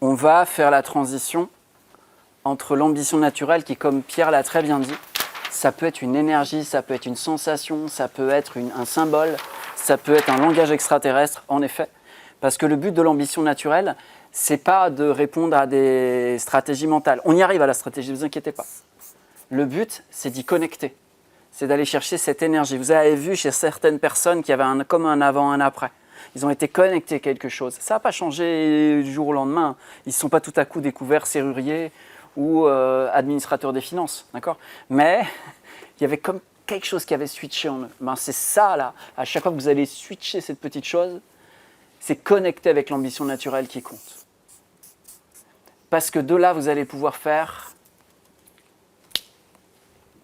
on va faire la transition entre l'ambition naturelle qui, comme Pierre l'a très bien dit, ça peut être une énergie, ça peut être une sensation, ça peut être un symbole, ça peut être un langage extraterrestre, en effet. Parce que le but de l'ambition naturelle, c'est pas de répondre à des stratégies mentales. On y arrive à la stratégie, ne vous inquiétez pas. Le but, c'est d'y connecter. C'est d'aller chercher cette énergie. Vous avez vu chez certaines personnes qu'il y avait comme un avant, un après. Ils ont été connectés à quelque chose. Ça n'a pas changé du jour au lendemain. Ils ne se sont pas tout à coup découverts serruriers ou administrateurs des finances. D'accord ? Mais il y avait comme quelque chose qui avait switché en eux. Ben, c'est ça, là. À chaque fois que vous allez switcher cette petite chose, c'est connecter avec l'ambition naturelle qui compte. Parce que de là, vous allez pouvoir faire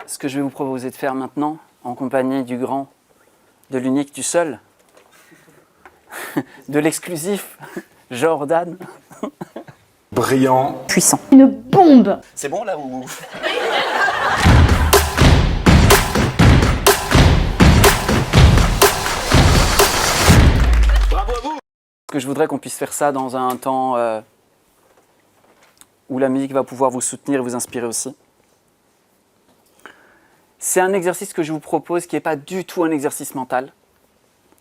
ce que je vais vous proposer de faire maintenant, en compagnie du grand, de l'unique, du seul, de l'exclusif, Jordan. Brillant. Puissant. Une bombe. C'est bon là ou... Bravo à vous. Que je voudrais qu'on puisse faire ça dans un temps où la musique va pouvoir vous soutenir et vous inspirer aussi. C'est un exercice que je vous propose qui n'est pas du tout un exercice mental.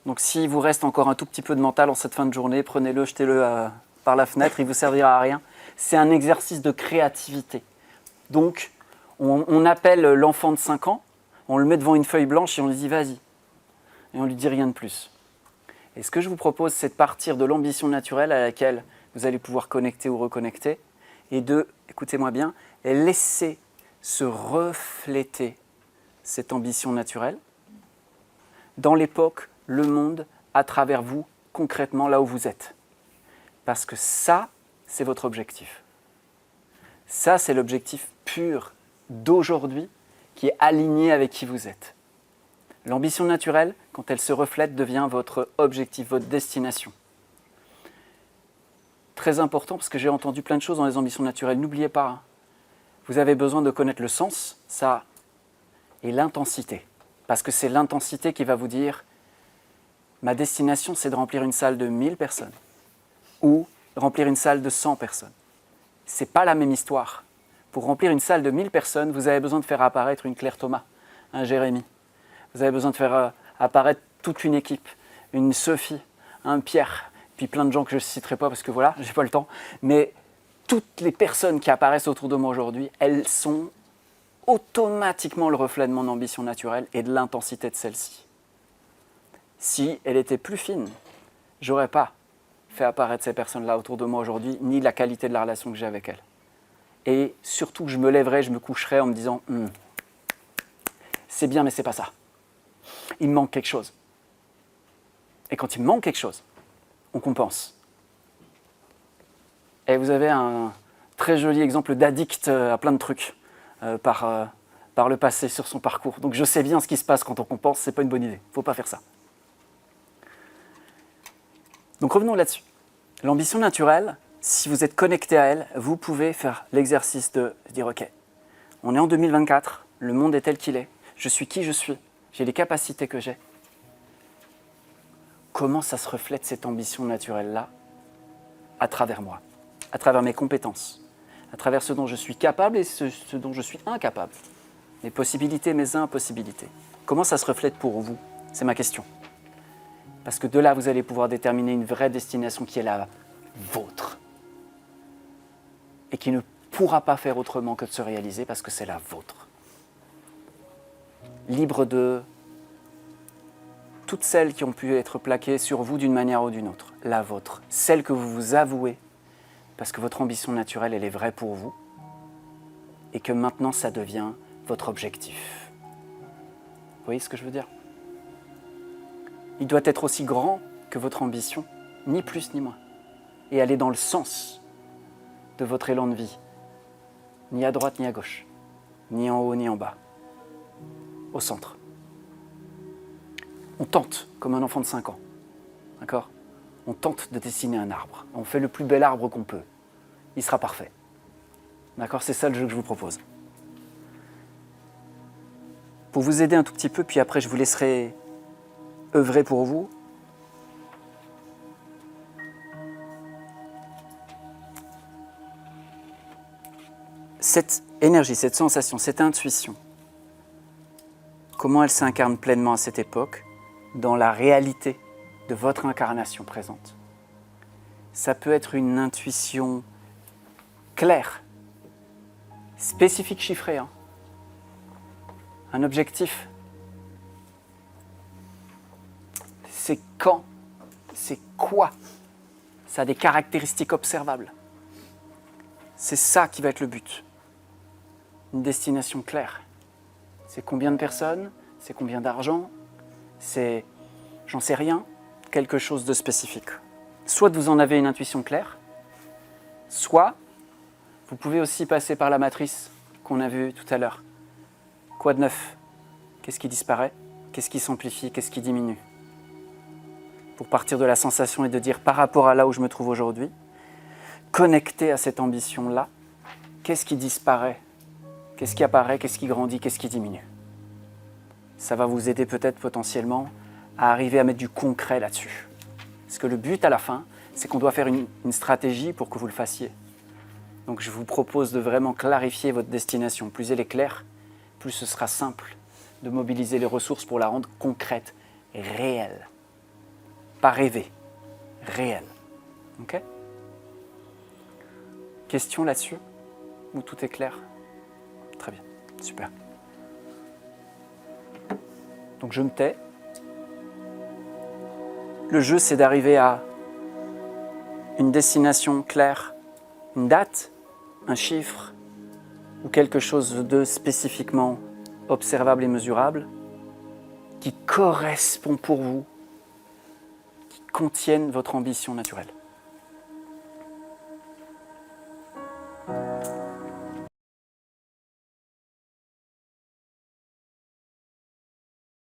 Donc s'il vous reste encore un tout petit peu de mental en cette fin de journée, prenez-le, jetez-le par la fenêtre, il ne vous servira à rien. C'est un exercice de créativité. Donc on appelle l'enfant de 5 ans, on le met devant une feuille blanche et on lui dit « vas-y ». Et on ne lui dit rien de plus. Et ce que je vous propose, c'est de partir de l'ambition naturelle à laquelle vous allez pouvoir connecter ou reconnecter et de, écoutez-moi bien, laisser se refléter cette ambition naturelle dans l'époque, le monde, à travers vous, concrètement là où vous êtes. Parce que ça, c'est votre objectif. Ça, c'est l'objectif pur d'aujourd'hui qui est aligné avec qui vous êtes. L'ambition naturelle, quand elle se reflète, devient votre objectif, votre destination. Très important, parce que j'ai entendu plein de choses dans les ambitions naturelles. N'oubliez pas, hein, vous avez besoin de connaître le sens, ça, et l'intensité. Parce que c'est l'intensité qui va vous dire « ma destination, c'est de remplir une salle de 1000 personnes ou remplir une salle de 100 personnes ». Ce n'est pas la même histoire. Pour remplir une salle de 1000 personnes, vous avez besoin de faire apparaître une Claire Thomas, un Jérémy. Vous avez besoin de faire apparaître toute une équipe, une Sophie, un Pierre, puis plein de gens que je ne citerai pas parce que voilà, je n'ai pas le temps. Mais toutes les personnes qui apparaissent autour de moi aujourd'hui, elles sont automatiquement le reflet de mon ambition naturelle et de l'intensité de celle-ci. Si elle était plus fine, je n'aurais pas fait apparaître ces personnes-là autour de moi aujourd'hui, ni la qualité de la relation que j'ai avec elles. Et surtout, je me lèverais, je me coucherais en me disant c'est bien, mais c'est pas ça. Il me manque quelque chose. Et quand il me manque quelque chose, on compense. Et vous avez un très joli exemple d'addict à plein de trucs par le passé sur son parcours. Donc je sais bien ce qui se passe quand on compense, c'est pas une bonne idée. Il ne faut pas faire ça. Donc revenons là-dessus. L'ambition naturelle, si vous êtes connecté à elle, vous pouvez faire l'exercice de dire « Ok, on est en 2024, le monde est tel qu'il est, je suis qui je suis, j'ai les capacités que j'ai. Comment ça se reflète cette ambition naturelle-là à travers moi, à travers mes compétences, à travers ce dont je suis capable et ce dont je suis incapable, mes possibilités, mes impossibilités. Comment ça se reflète pour vous? C'est ma question. Parce que de là, vous allez pouvoir déterminer une vraie destination qui est la vôtre et qui ne pourra pas faire autrement que de se réaliser parce que c'est la vôtre. Libre de toutes celles qui ont pu être plaquées sur vous d'une manière ou d'une autre, la vôtre, celle que vous vous avouez, parce que votre ambition naturelle, elle est vraie pour vous, et que maintenant, ça devient votre objectif. Vous voyez ce que je veux dire? Il doit être aussi grand que votre ambition, ni plus ni moins, et aller dans le sens de votre élan de vie, ni à droite ni à gauche, ni en haut ni en bas, au centre. On tente, comme un enfant de 5 ans, d'accord? On tente de dessiner un arbre. On fait le plus bel arbre qu'on peut. Il sera parfait. D'accord? C'est ça le jeu que je vous propose. Pour vous aider un tout petit peu, puis après je vous laisserai œuvrer pour vous. cette énergie, cette sensation, cette intuition, comment elle s'incarne pleinement à cette époque, dans la réalité de votre incarnation présente. Ça peut être une intuition claire, spécifique, chiffrée, hein. Un objectif. C'est quand, c'est quoi. Ça a des caractéristiques observables. C'est ça qui va être le but. Une destination claire. C'est combien de personnes, c'est combien d'argent, c'est, j'en sais rien, quelque chose de spécifique. Soit vous en avez une intuition claire, soit vous pouvez aussi passer par la matrice qu'on a vue tout à l'heure. Quoi de neuf? Qu'est-ce qui disparaît? Qu'est-ce qui s'amplifie? Qu'est-ce qui diminue? Pour partir de la sensation et de dire par rapport à là où je me trouve aujourd'hui, connecté à cette ambition-là, qu'est-ce qui disparaît? Qu'est-ce qui apparaît? Qu'est-ce qui grandit? Qu'est-ce qui diminue? Ça va vous aider peut-être potentiellement à arriver à mettre du concret là-dessus. Parce que le but à la fin, c'est qu'on doit faire une stratégie pour que vous le fassiez. Donc je vous propose de vraiment clarifier votre destination. Plus elle est claire, plus ce sera simple de mobiliser les ressources pour la rendre concrète, réelle. Pas rêver, réelle. Ok? Question là-dessus? Ou tout est clair? Très bien, super. Donc je me tais. Le jeu, c'est d'arriver à une destination claire, une date, un chiffre, ou quelque chose de spécifiquement observable et mesurable, qui correspond pour vous, qui contienne votre ambition naturelle.